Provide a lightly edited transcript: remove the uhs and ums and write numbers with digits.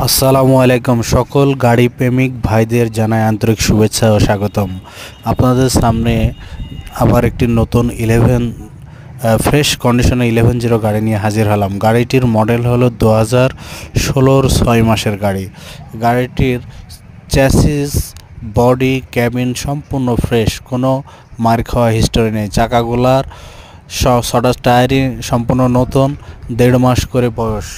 আসসালামু আলাইকুম। সকল গাড়ি প্রেমিক ভাইদের জানাই আন্তরিক শুভেচ্ছা ও স্বাগতম। আপনাদের সামনে আবার একটি নতুন ফ্রেশ কন্ডিশনে 11 গাড়ি নিয়ে হাজির হলাম। গাড়িটির মডেল হলো 2016-র 6 মাসের গাড়ি। গাড়িটির চ্যাসিস, বডি, ক্যাবিন সম্পূর্ণ ফ্রেশ, কোনো মার খাওয়া হিস্টোরি নেই। চাকাগুলার ছটা টায়ারই সম্পূর্ণ নতুন, 1.5 মাস করে বয়স।